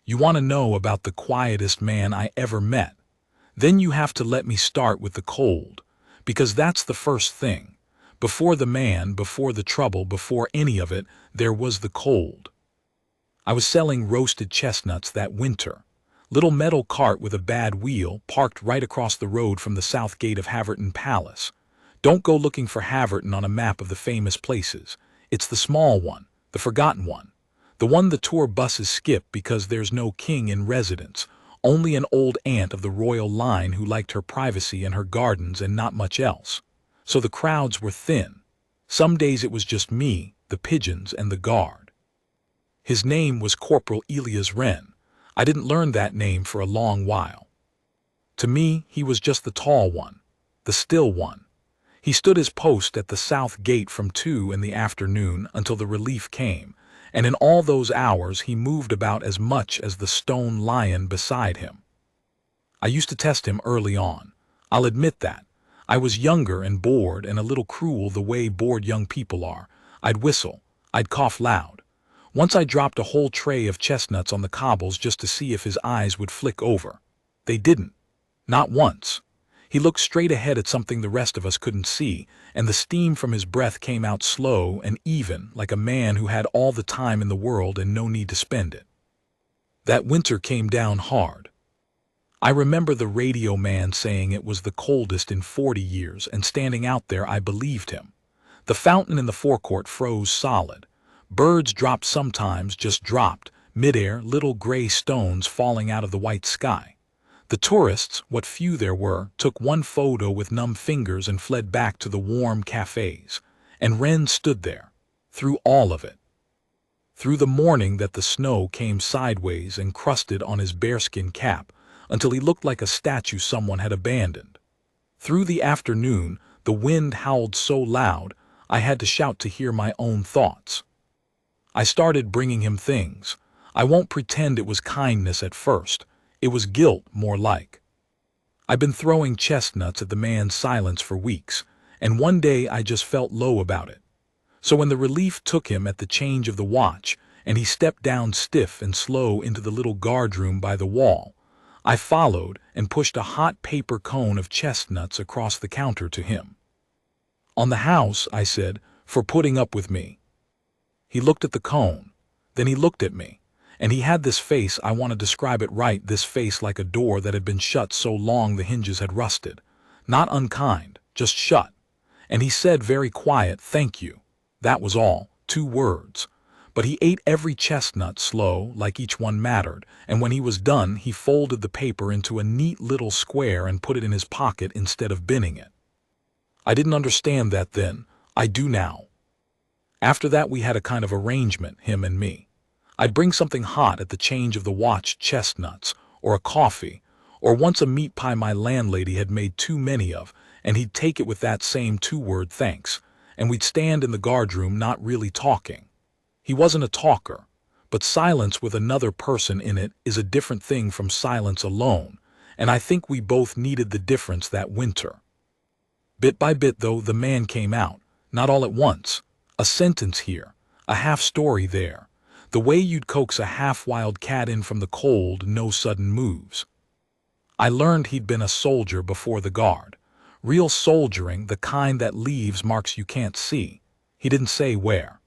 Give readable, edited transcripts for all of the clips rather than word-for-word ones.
You want to know about the quietest man I ever met? Then you have to let me start with the cold, because that's the first thing. Before the man, before the trouble, before any of it, there was the cold. I was selling roasted chestnuts that winter. Little metal cart with a bad wheel parked right across the road from the south gate of Halverton Palace. Don't go looking for Halverton on a map of the famous places. It's the small one, the forgotten one. The one the tour buses skip because there's no king in residence, only an old aunt of the royal line who liked her privacy and her gardens and not much else. So the crowds were thin. Some days it was just me, the pigeons, and the guard. His name was Corporal Elias Renn. I didn't learn that name for a long while. To me, he was just the tall one, the still one. He stood his post at the south gate from 2 in the afternoon until the relief came, and in all those hours he moved about as much as the stone lion beside him. I used to test him early on. I'll admit that. I was younger and bored and a little cruel the way bored young people are. I'd whistle. I'd cough loud. Once I dropped a whole tray of chestnuts on the cobbles just to see if his eyes would flick over. They didn't. Not once. He looked straight ahead at something the rest of us couldn't see, and the steam from his breath came out slow and even, like a man who had all the time in the world and no need to spend it. That winter came down hard. I remember the radio man saying it was the coldest in 40 years, and standing out there I believed him. The fountain in the forecourt froze solid. Birds dropped sometimes, just dropped, midair, little gray stones falling out of the white sky. The tourists, what few there were, took one photo with numb fingers and fled back to the warm cafes. And Renn stood there, through all of it. Through the morning that the snow came sideways and crusted on his bearskin cap, until he looked like a statue someone had abandoned. Through the afternoon, the wind howled so loud, I had to shout to hear my own thoughts. I started bringing him things. I won't pretend it was kindness at first. It was guilt, more like. I'd been throwing chestnuts at the man's silence for weeks, and one day I just felt low about it. So when the relief took him at the change of the watch, and he stepped down stiff and slow into the little guardroom by the wall, I followed and pushed a hot paper cone of chestnuts across the counter to him. "On the house," I said, "for putting up with me." He looked at the cone. Then he looked at me. And he had this face, I want to describe it right, this face like a door that had been shut so long the hinges had rusted. Not unkind, just shut. And he said very quiet, "Thank you." That was all, 2 words. But he ate every chestnut slow, like each one mattered, and when he was done he folded the paper into a neat little square and put it in his pocket instead of binning it. I didn't understand that then. I do now. After that we had a kind of arrangement, him and me. I'd bring something hot at the change of the watch, chestnuts, or a coffee, or once a meat pie my landlady had made too many of, and he'd take it with that same 2-word thanks, and we'd stand in the guardroom not really talking. He wasn't a talker, but silence with another person in it is a different thing from silence alone, and I think we both needed the difference that winter. Bit by bit, though, the man came out, not all at once. A sentence here, a half-story there. The way you'd coax a half-wild cat in from the cold, no sudden moves. I learned he'd been a soldier before the guard. Real soldiering, the kind that leaves marks you can't see. He didn't say where.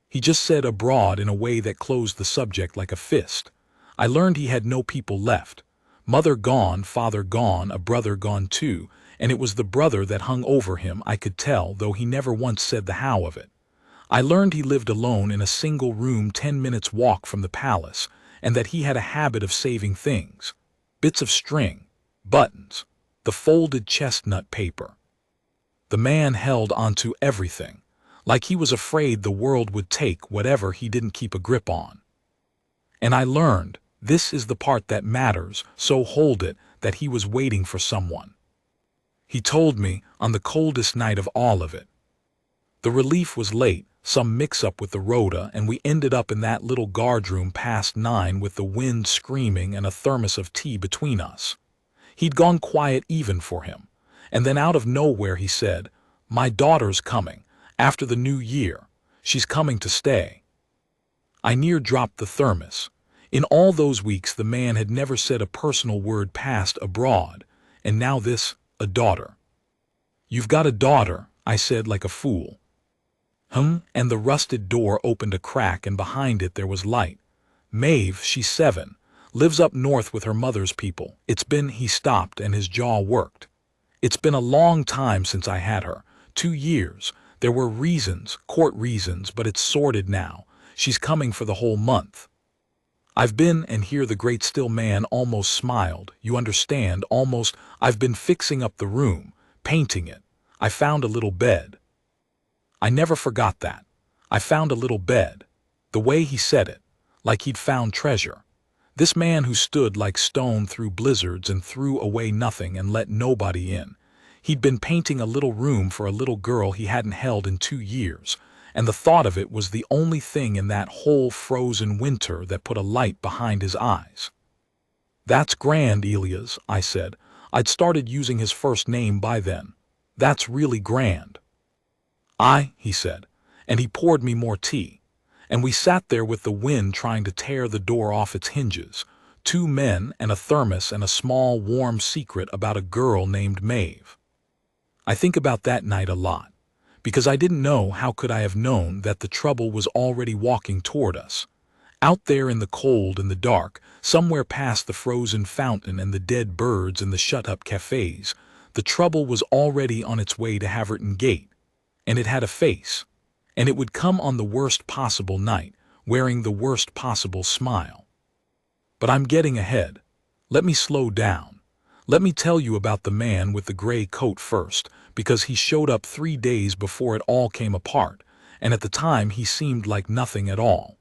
He just said abroad in a way that closed the subject like a fist. I learned he had no people left. Mother gone, father gone, a brother gone too, and it was the brother that hung over him, I could tell, though he never once said the how of it. I learned he lived alone in a single room 10 minutes walk from the palace, and that he had a habit of saving things. Bits of string, buttons, the folded chestnut paper. The man held onto everything, like he was afraid the world would take whatever he didn't keep a grip on. And I learned, this is the part that matters, so hold it, that he was waiting for someone. He told me on the coldest night of all of it. The relief was late, some mix-up with the rota, and we ended up in that little guardroom past 9 with the wind screaming and a thermos of tea between us. He'd gone quiet even for him, and then out of nowhere he said, "My daughter's coming, after the new year. She's coming to stay." I near dropped the thermos. In all those weeks the man had never said a personal word past abroad, and now this, a daughter. "You've got a daughter," I said like a fool. And the rusted door opened a crack and behind it there was light. "Maeve, she's 7, lives up north with her mother's people. He stopped and his jaw worked. It's been a long time since I had her, 2 years. There were reasons, court reasons, but it's sorted now. She's coming for the whole month. I've been," and here the great still man almost smiled, "you understand, almost, I've been fixing up the room, painting it. I found a little bed." I never forgot that. I found a little bed. The way he said it, like he'd found treasure. This man who stood like stone through blizzards and threw away nothing and let nobody in. He'd been painting a little room for a little girl he hadn't held in 2 years, and the thought of it was the only thing in that whole frozen winter that put a light behind his eyes. "That's grand, Elias," I said. I'd started using his first name by then. "That's really grand." "Aye," he said, and he poured me more tea. And we sat there with the wind trying to tear the door off its hinges, 2 men and a thermos and a small warm secret about a girl named Maeve. I think about that night a lot, because I didn't know how could I have known that the trouble was already walking toward us. Out there in the cold and the dark, somewhere past the frozen fountain and the dead birds and the shut-up cafes, the trouble was already on its way to Halverton Gate, and it had a face, and it would come on the worst possible night, wearing the worst possible smile. But I'm getting ahead. Let me slow down. Let me tell you about the man with the gray coat first, because he showed up 3 days before it all came apart, and at the time he seemed like nothing at all.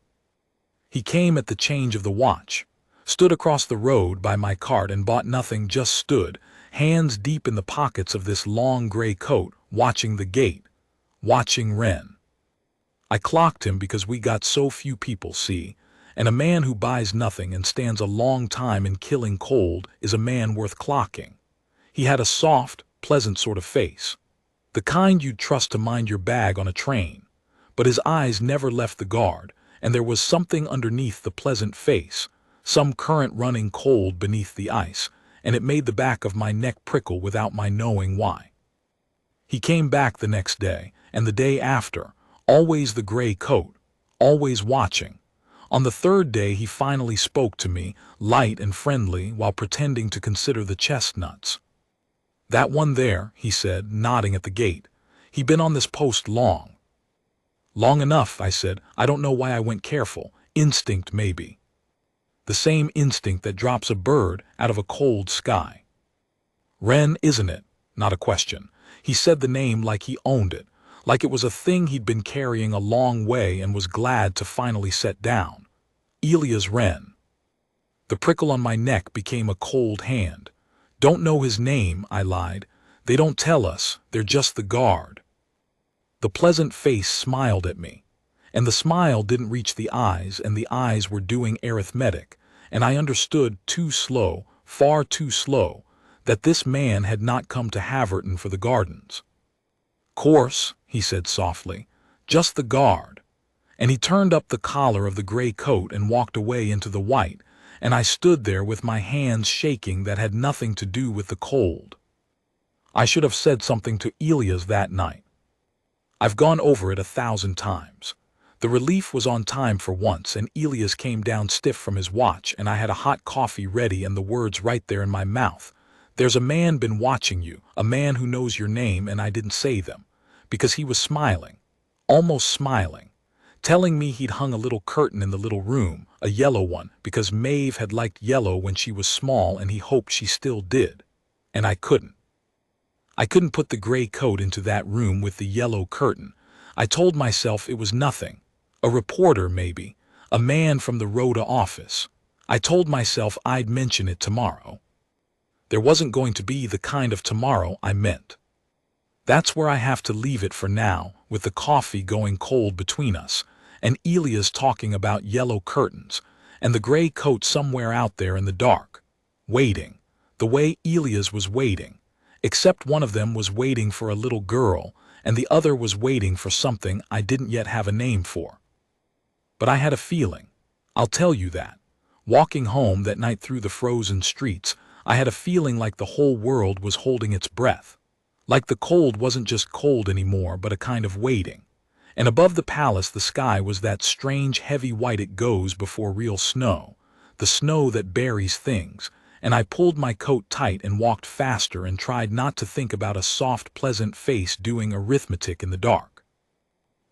He came at the change of the watch, stood across the road by my cart and bought nothing, just stood, hands deep in the pockets of this long gray coat, watching the gate, watching Renn. I clocked him because we got so few people, see, and a man who buys nothing and stands a long time in killing cold is a man worth clocking. He had a soft, pleasant sort of face, the kind you'd trust to mind your bag on a train, but his eyes never left the guard, and there was something underneath the pleasant face, some current running cold beneath the ice, and it made the back of my neck prickle without my knowing why. He came back the next day, and the day after, always the gray coat, always watching. On the 3rd day he finally spoke to me, light and friendly, while pretending to consider the chestnuts. "That one there," he said, nodding at the gate. "He been on this post long." "Long enough," I said. "I don't know why I went careful. Instinct, maybe. The same instinct that drops a bird out of a cold sky." "Renn, isn't it?" Not a question. He said the name like he owned it, like it was a thing he'd been carrying a long way and was glad to finally set down. "Elias Renn." The prickle on my neck became a cold hand. "Don't know his name," I lied. "They don't tell us, they're just the guard." The pleasant face smiled at me, and the smile didn't reach the eyes, and the eyes were doing arithmetic, and I understood too slow, far too slow, that this man had not come to Halverton for the gardens. "Course," he said softly, "just the guard." And he turned up the collar of the gray coat and walked away into the white, and I stood there with my hands shaking that had nothing to do with the cold. I should have said something to Elias that night. I've gone over it 1,000 times. The relief was on time for once, and Elias came down stiff from his watch, and I had a hot coffee ready and the words right there in my mouth. "There's a man been watching you, a man who knows your name," and I didn't say them, because he was smiling, almost smiling, telling me he'd hung a little curtain in the little room, a yellow one, because Maeve had liked yellow when she was small and he hoped she still did. And I couldn't. I couldn't put the gray coat into that room with the yellow curtain. I told myself it was nothing. A reporter, maybe. A man from the Rhoda office. I told myself I'd mention it tomorrow. There wasn't going to be the kind of tomorrow I meant. That's where I have to leave it for now, with the coffee going cold between us, and Elias talking about yellow curtains, and the gray coat somewhere out there in the dark, waiting, the way Elias was waiting, except one of them was waiting for a little girl, and the other was waiting for something I didn't yet have a name for. But I had a feeling, I'll tell you that, Walking home that night through the frozen streets, I had a feeling like the whole world was holding its breath. Like the cold wasn't just cold anymore, but a kind of waiting. And above the palace the sky was that strange heavy white it goes before real snow, the snow that buries things, and I pulled my coat tight and walked faster and tried not to think about a soft, pleasant face doing arithmetic in the dark.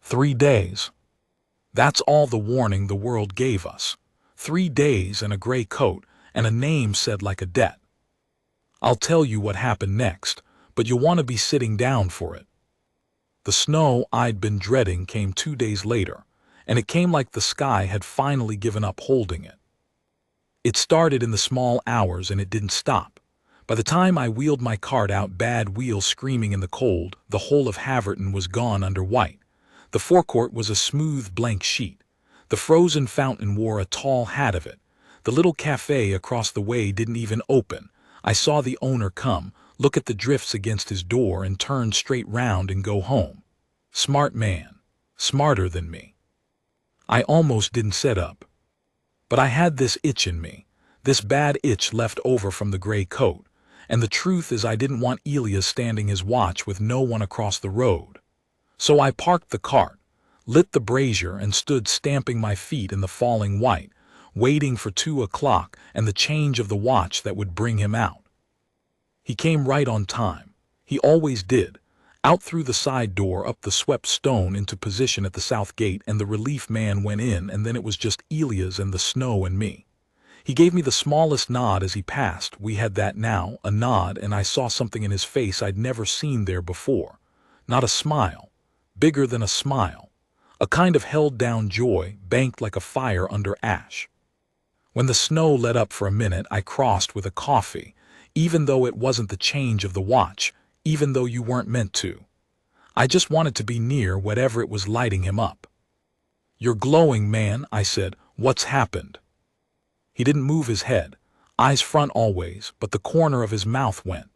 3 days. That's all the warning the world gave us. 3 days and a gray coat and a name said like a debt. I'll tell you what happened next, but you'll want to be sitting down for it. The snow I'd been dreading came 2 days later, and it came like the sky had finally given up holding it. It started in the small hours and it didn't stop. By the time I wheeled my cart out, bad wheels screaming in the cold, the whole of Halverton was gone under white. The forecourt was a smooth blank sheet. The frozen fountain wore a tall hat of it. The little cafe across the way didn't even open. I saw the owner come, look at the drifts against his door, and turn straight round and go home. Smart man. Smarter than me. I almost didn't sit up. But I had this itch in me, this bad itch left over from the gray coat, and the truth is I didn't want Elias standing his watch with no one across the road. So I parked the cart, lit the brazier, and stood stamping my feet in the falling white, waiting for 2 o'clock and the change of the watch that would bring him out. He came right on time. He always did. Out through the side door, up the swept stone into position at the south gate, and the relief man went in, and then it was just Elias and the snow and me. He gave me the smallest nod as he passed. We had that now, a nod, and I saw something in his face I'd never seen there before. Not a smile. Bigger than a smile. A kind of held-down joy, banked like a fire under ash. When the snow let up for a minute, I crossed with a coffee, even though it wasn't the change of the watch, even though you weren't meant to. I just wanted to be near whatever it was lighting him up. "You're glowing, man," I said. "What's happened?" He didn't move his head, eyes front always, but the corner of his mouth went.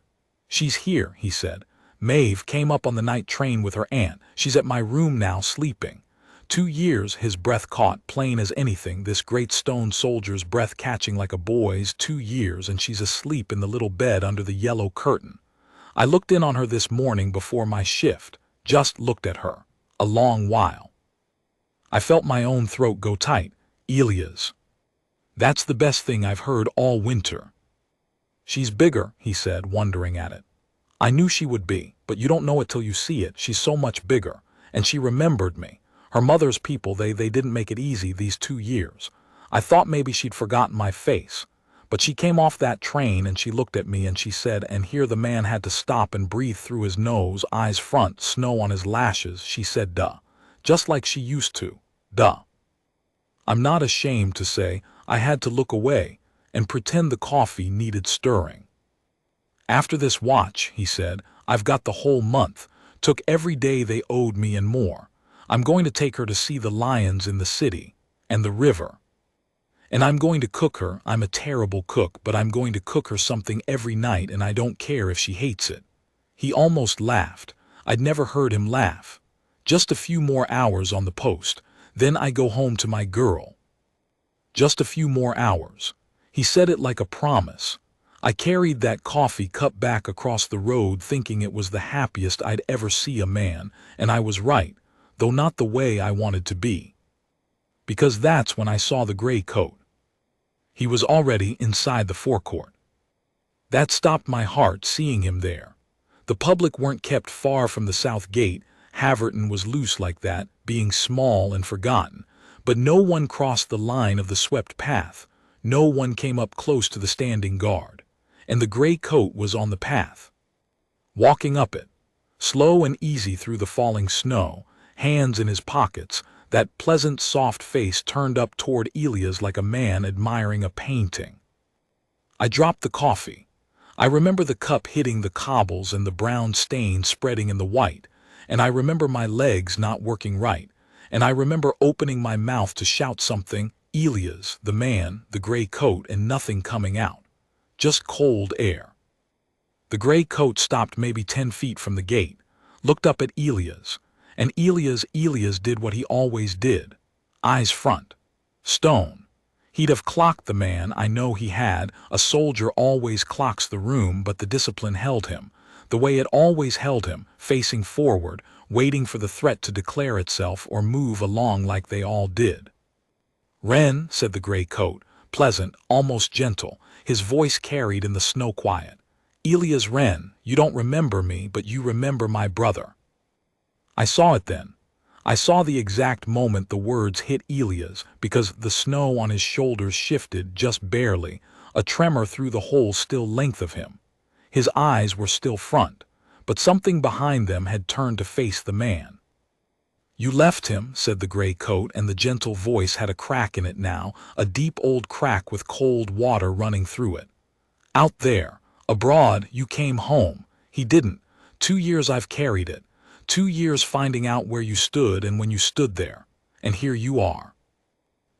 "She's here," he said. "Maeve came up on the night train with her aunt. She's at my room now, sleeping. 2 years," his breath caught, plain as anything, this great stone soldier's breath catching like a boy's. 2 years, and she's asleep in the little bed under the yellow curtain. I looked in on her this morning before my shift, just looked at her. A long while. I felt my own throat go tight. "Elias. That's the best thing I've heard all winter." "She's bigger," he said, wondering at it. "I knew she would be, but you don't know it till you see it. She's so much bigger. And she remembered me. Her mother's people, they didn't make it easy these 2 years. I thought maybe she'd forgotten my face. But she came off that train and she looked at me and she said," and here the man had to stop and breathe through his nose, eyes front, snow on his lashes, she said, "Duh. Just like she used to. Duh." I'm not ashamed to say I had to look away and pretend the coffee needed stirring. "After this watch," he said, "I've got the whole month. Took every day they owed me and more. I'm going to take her to see the lions in the city, and the river. And I'm going to cook her. I'm a terrible cook, but I'm going to cook her something every night, and I don't care if she hates it." He almost laughed. I'd never heard him laugh. "Just a few more hours on the post. Then I go home to my girl. Just a few more hours." He said it like a promise. I carried that coffee cup back across the road thinking it was the happiest I'd ever see a man, and I was right, though not the way I wanted to be. Because that's when I saw the gray coat. He was already inside the forecourt. That stopped my heart, seeing him there. The public weren't kept far from the south gate. Halverton was loose like that, being small and forgotten. But no one crossed the line of the swept path. No one came up close to the standing guard. And the gray coat was on the path. Walking up it, slow and easy through the falling snow, hands in his pockets, that pleasant soft face turned up toward Elias like a man admiring a painting. I dropped the coffee. I remember the cup hitting the cobbles and the brown stain spreading in the white, and I remember my legs not working right, and I remember opening my mouth to shout something, Elias, the man, the gray coat, and nothing coming out. Just cold air. The gray coat stopped maybe 10 feet from the gate, looked up at Elias, and Elias did what he always did. Eyes front. Stone. He'd have clocked the man. I know he had. A soldier always clocks the room, but the discipline held him, the way it always held him, facing forward, waiting for the threat to declare itself or move along like they all did. "Renn," said the gray coat, pleasant, almost gentle, his voice carried in the snow quiet. "Elias Renn, you don't remember me, but you remember my brother." I saw it then. I saw the exact moment the words hit Elias, because the snow on his shoulders shifted just barely, a tremor through the whole still length of him. His eyes were still front, but something behind them had turned to face the man. "You left him," said the gray coat, and the gentle voice had a crack in it now, a deep old crack with cold water running through it. "Out there, abroad, you came home. He didn't. 2 years I've carried it. 2 years finding out where you stood and when you stood there. And here you are.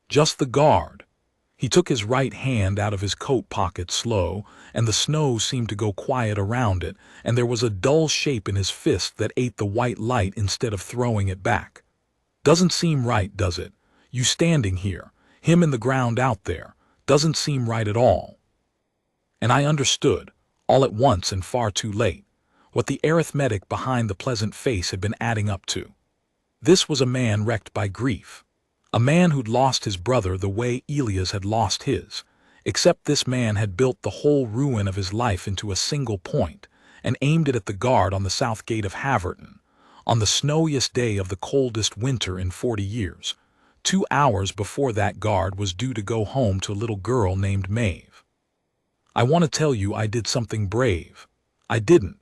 Just the guard." He took his right hand out of his coat pocket slow, and the snow seemed to go quiet around it, and there was a dull shape in his fist that ate the white light instead of throwing it back. "Doesn't seem right, does it? You standing here, him in the ground out there, doesn't seem right at all." And I understood, all at once and far too late, what the arithmetic behind the pleasant face had been adding up to. This was a man wrecked by grief. A man who'd lost his brother the way Elias had lost his, except this man had built the whole ruin of his life into a single point and aimed it at the guard on the south gate of Halverton, on the snowiest day of the coldest winter in 40 years, 2 hours before that guard was due to go home to a little girl named Maeve. I want to tell you I did something brave. I didn't.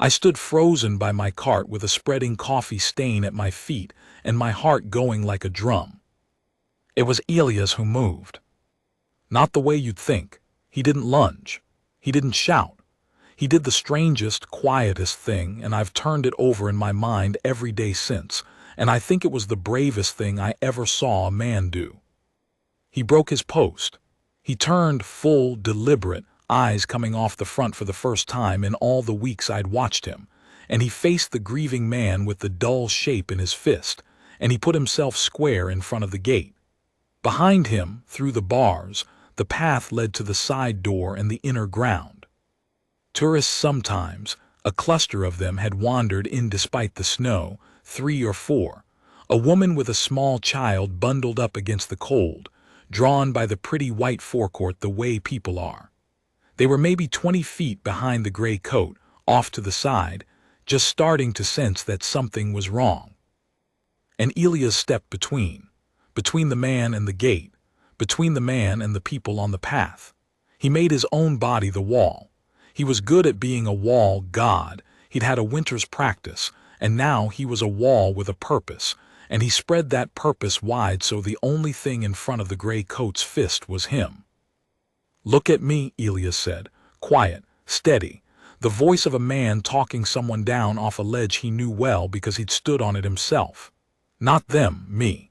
I stood frozen by my cart with a spreading coffee stain at my feet and my heart going like a drum. It was Elias who moved. Not the way you'd think. He didn't lunge. He didn't shout. He did the strangest, quietest thing, and I've turned it over in my mind every day since, and I think it was the bravest thing I ever saw a man do. He broke his post. He turned full, deliberate, eyes coming off the front for the first time in all the weeks I'd watched him, and he faced the grieving man with the dull shape in his fist, and he put himself square in front of the gate. Behind him, through the bars, the path led to the side door and the inner ground. Tourists sometimes, a cluster of them had wandered in despite the snow, 3 or 4, a woman with a small child bundled up against the cold, drawn by the pretty white forecourt the way people are. They were maybe 20 feet behind the gray coat, off to the side, just starting to sense that something was wrong. And Elias stepped between the man and the gate, between the man and the people on the path. He made his own body the wall. He was good at being a wall god. He'd had a winter's practice, and now he was a wall with a purpose, and he spread that purpose wide so the only thing in front of the gray coat's fist was him. "Look at me," Elias said, quiet, steady, the voice of a man talking someone down off a ledge he knew well because he'd stood on it himself. "Not them, me.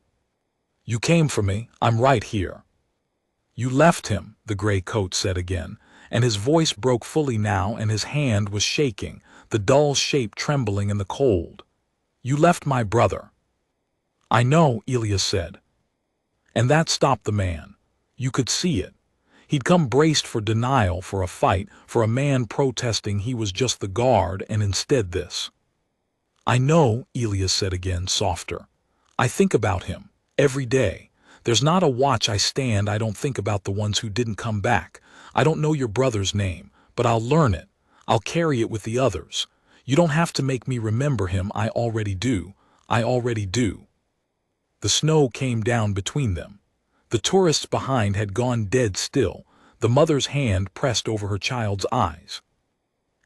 You came for me, I'm right here." "You left him," the gray coat said again, and his voice broke fully now and his hand was shaking, the dull shape trembling in the cold. "You left my brother." "I know," Elias said. And that stopped the man. You could see it. He'd come braced for denial, for a fight, for a man protesting he was just the guard, and instead this. "I know," Elias said again, softer. "I think about him. Every day. There's not a watch I stand I don't think about the ones who didn't come back. I don't know your brother's name, but I'll learn it. I'll carry it with the others. You don't have to make me remember him. I already do. I already do." The snow came down between them. The tourists behind had gone dead still, the mother's hand pressed over her child's eyes.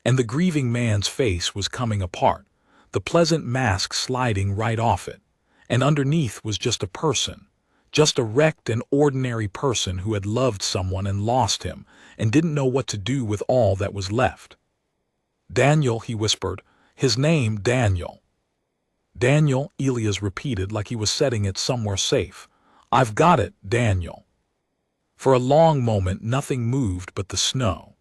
And the grieving man's face was coming apart, the pleasant mask sliding right off it. And underneath was just a person, just a wrecked and ordinary person who had loved someone and lost him and didn't know what to do with all that was left. "Daniel," he whispered, "his name Daniel." "Daniel," Elias repeated like he was setting it somewhere safe. "I've got it, Daniel." For a long moment nothing moved but the snow.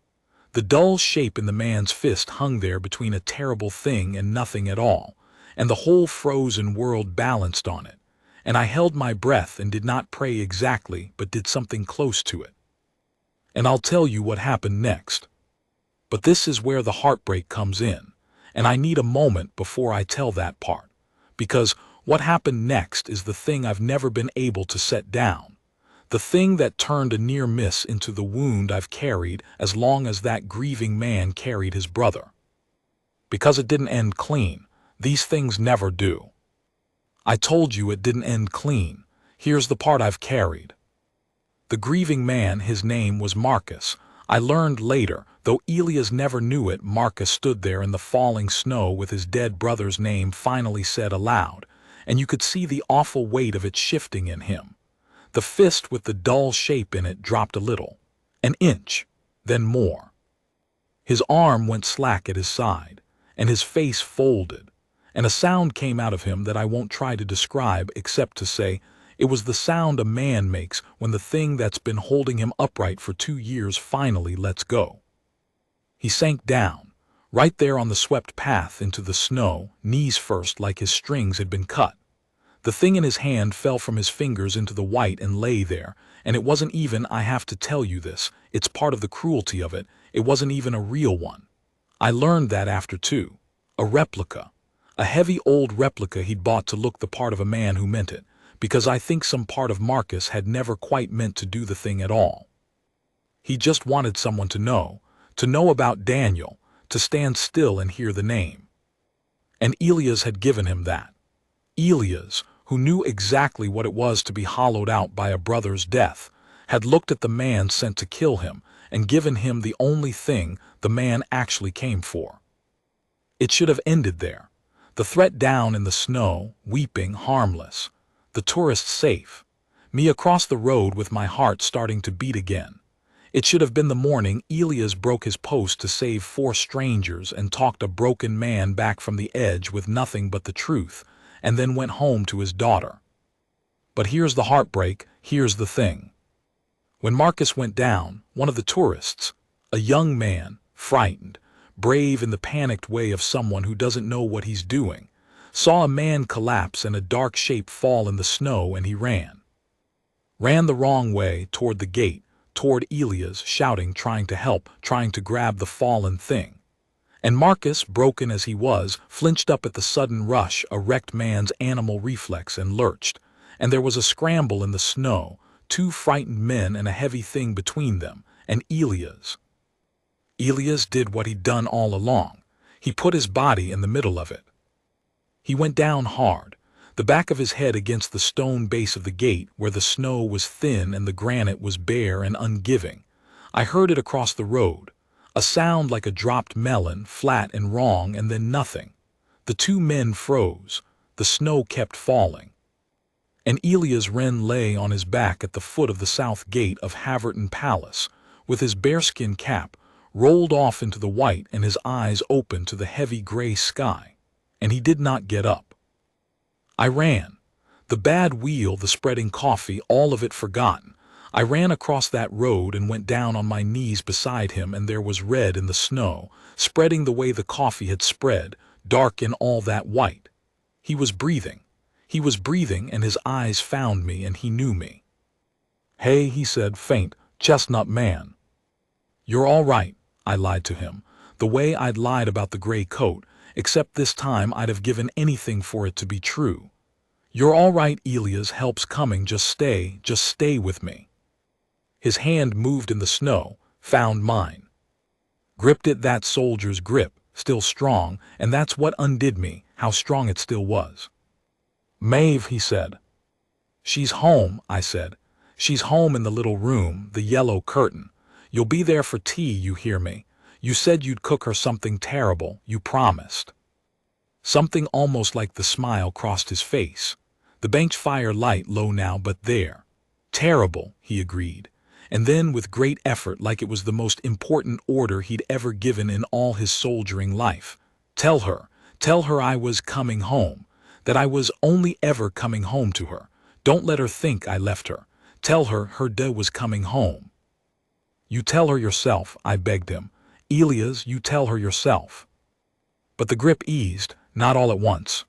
The dull shape in the man's fist hung there between a terrible thing and nothing at all, and the whole frozen world balanced on it, and I held my breath and did not pray exactly, but did something close to it. And I'll tell you what happened next. But this is where the heartbreak comes in, and I need a moment before I tell that part, because what happened next is the thing I've never been able to set down, the thing that turned a near miss into the wound I've carried as long as that grieving man carried his brother. Because it didn't end clean. These things never do. I told you it didn't end clean. Here's the part I've carried. The grieving man, his name was Marcus. I learned later, though Elias never knew it, Marcus stood there in the falling snow with his dead brother's name finally said aloud, and you could see the awful weight of it shifting in him. The fist with the dull shape in it dropped a little, an inch, then more. His arm went slack at his side, and his face folded, and a sound came out of him that I won't try to describe except to say it was the sound a man makes when the thing that's been holding him upright for 2 years finally lets go. He sank down, right there on the swept path into the snow, knees first like his strings had been cut. The thing in his hand fell from his fingers into the white and lay there, and it wasn't even, I have to tell you this, it's part of the cruelty of it, it wasn't even a real one. I learned that after too. A replica. A heavy old replica he'd bought to look the part of a man who meant it, because I think some part of Marcus had never quite meant to do the thing at all. He just wanted someone to know about Daniel, to stand still and hear the name. And Elias had given him that. Elias, who knew exactly what it was to be hollowed out by a brother's death, had looked at the man sent to kill him and given him the only thing the man actually came for. It should have ended there. The threat down in the snow, weeping, harmless. The tourists safe. Me across the road with my heart starting to beat again. It should have been the morning Elias broke his post to save 4 strangers and talked a broken man back from the edge with nothing but the truth, and then went home to his daughter. But here's the heartbreak, here's the thing. When Marcus went down, one of the tourists, a young man, frightened, brave in the panicked way of someone who doesn't know what he's doing, saw a man collapse and a dark shape fall in the snow, and he ran. Ran the wrong way, toward the gate, toward Elias, shouting, trying to help, trying to grab the fallen thing. And Marcus, broken as he was, flinched up at the sudden rush, a wrecked man's animal reflex, and lurched. And there was a scramble in the snow, 2 frightened men and a heavy thing between them, and Elias. Elias did what he'd done all along. He put his body in the middle of it. He went down hard, the back of his head against the stone base of the gate where the snow was thin and the granite was bare and ungiving. I heard it across the road, a sound like a dropped melon, flat and wrong, and then nothing. The 2 men froze. The snow kept falling. And Elias Renn lay on his back at the foot of the south gate of Halverton Palace, with his bearskin cap rolled off into the white and his eyes open to the heavy gray sky. And he did not get up. I ran. The bad wheel, the spreading coffee, all of it forgotten. I ran across that road and went down on my knees beside him, and there was red in the snow, spreading the way the coffee had spread, dark in all that white. He was breathing. He was breathing, and his eyes found me, and he knew me. "Hey," he said, faint, "chestnut man." "You're all right," I lied to him, the way I'd lied about the gray coat, except this time I'd have given anything for it to be true. "You're all right, Elias, help's coming, just stay with me." His hand moved in the snow, found mine. Gripped it, that soldier's grip, still strong, and that's what undid me, how strong it still was. "Maeve," he said. "She's home," I said. "She's home in the little room, the yellow curtain. You'll be there for tea, you hear me? You said you'd cook her something terrible, you promised." Something almost like the smile crossed his face. The bench fire light low now, but there. "Terrible," he agreed. And then, with great effort, like it was the most important order he'd ever given in all his soldiering life, tell her I was coming home, that I was only ever coming home to her. Don't let her think I left her. Tell her her day was coming home." "You tell her yourself," I begged him. "Elias, you tell her yourself." But the grip eased, not all at once.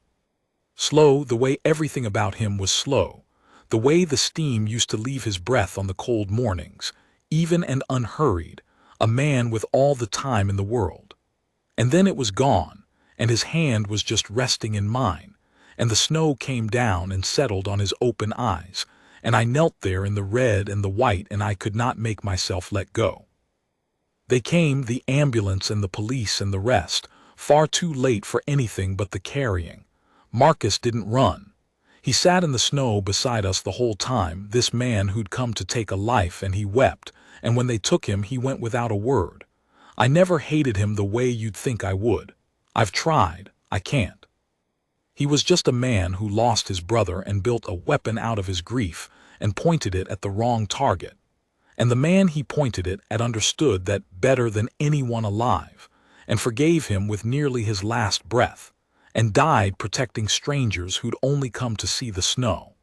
Slow, the way everything about him was slow, the way the steam used to leave his breath on the cold mornings, even and unhurried, a man with all the time in the world. And then it was gone, and his hand was just resting in mine, and the snow came down and settled on his open eyes, and I knelt there in the red and the white, and I could not make myself let go. They came, the ambulance and the police and the rest, far too late for anything but the carrying. Marcus didn't run. He sat in the snow beside us the whole time, this man who'd come to take a life, and he wept, and when they took him he went without a word. I never hated him the way you'd think I would. I've tried, I can't. He was just a man who lost his brother and built a weapon out of his grief and pointed it at the wrong target. And the man he pointed it at understood that better than anyone alive, and forgave him with nearly his last breath, and died protecting strangers who'd only come to see the snow.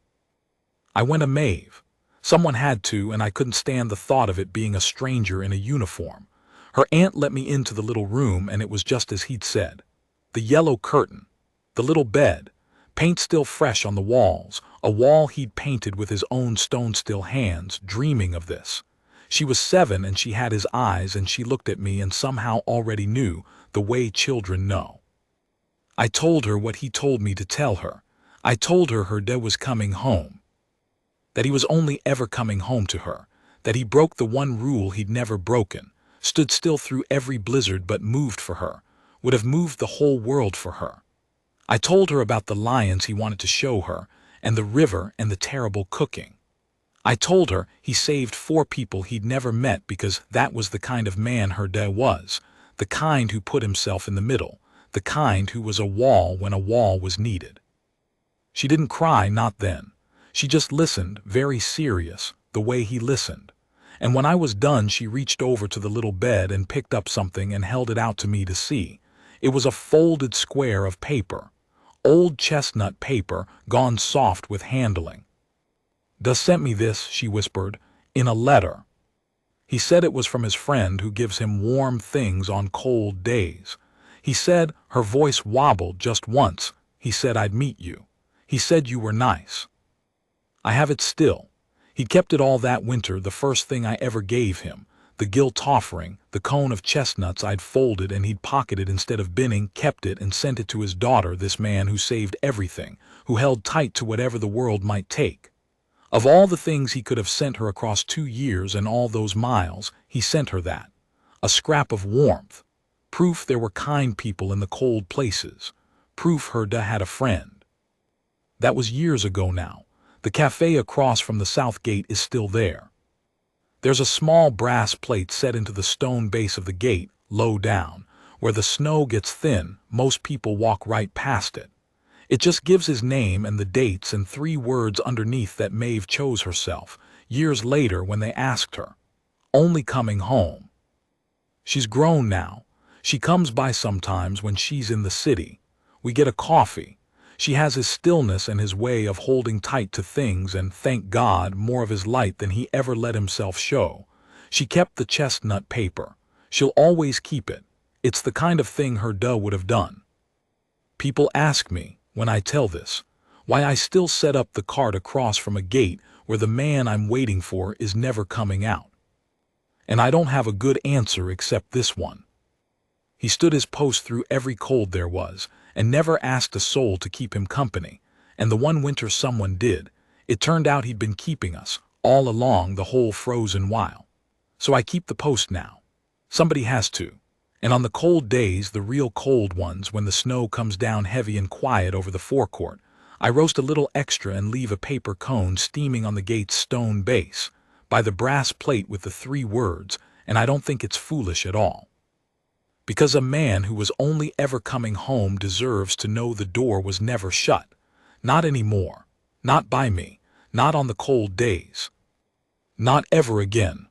I went to Maeve. Someone had to, and I couldn't stand the thought of it being a stranger in a uniform. Her aunt let me into the little room, and it was just as he'd said. The yellow curtain, the little bed, paint still fresh on the walls, a wall he'd painted with his own stone-still hands, dreaming of this. She was 7, and she had his eyes, and she looked at me and somehow already knew, the way children know. I told her what he told me to tell her. I told her her dad was coming home. That he was only ever coming home to her. That he broke the one rule he'd never broken, stood still through every blizzard but moved for her, would have moved the whole world for her. I told her about the lions he wanted to show her, and the river and the terrible cooking. I told her he saved 4 people he'd never met because that was the kind of man her dad was, the kind who put himself in the middle, the kind who was a wall when a wall was needed. She didn't cry, not then. She just listened, very serious, the way he listened. And when I was done, she reached over to the little bed and picked up something and held it out to me to see. It was a folded square of paper, old chestnut paper, gone soft with handling. "Duh sent me this," she whispered, "in a letter. He said it was from his friend who gives him warm things on cold days. He said," her voice wobbled just once, "he said I'd meet you. He said you were nice. I have it still. He'd kept it all that winter, the first thing I ever gave him, the gilt offering, the cone of chestnuts I'd folded, and he'd pocketed instead of binning, kept it and sent it to his daughter, this man who saved everything, who held tight to whatever the world might take. Of all the things he could have sent her across 2 years and all those miles, he sent her that. A scrap of warmth. Proof there were kind people in the cold places. Proof her da had a friend. That was years ago now. The cafe across from the south gate is still there. There's a small brass plate set into the stone base of the gate, low down, where the snow gets thin. Most people walk right past it. It just gives his name and the dates and 3 words underneath that Maeve chose herself, years later when they asked her. Only coming home. She's grown now. She comes by sometimes when she's in the city. We get a coffee. She has his stillness and his way of holding tight to things, and, thank God, more of his light than he ever let himself show. She kept the chestnut paper. She'll always keep it. It's the kind of thing her da would have done. People ask me, when I tell this, why I still set up the cart across from a gate where the man I'm waiting for is never coming out. And I don't have a good answer except this one. He stood his post through every cold there was, and never asked a soul to keep him company, and the one winter someone did. It turned out he'd been keeping us, all along, the whole frozen while. So I keep the post now. Somebody has to. And on the cold days, the real cold ones, when the snow comes down heavy and quiet over the forecourt, I roast a little extra and leave a paper cone steaming on the gate's stone base, by the brass plate with the 3 words, and I don't think it's foolish at all. Because a man who was only ever coming home deserves to know the door was never shut. Not anymore. Not by me. Not on the cold days. Not ever again.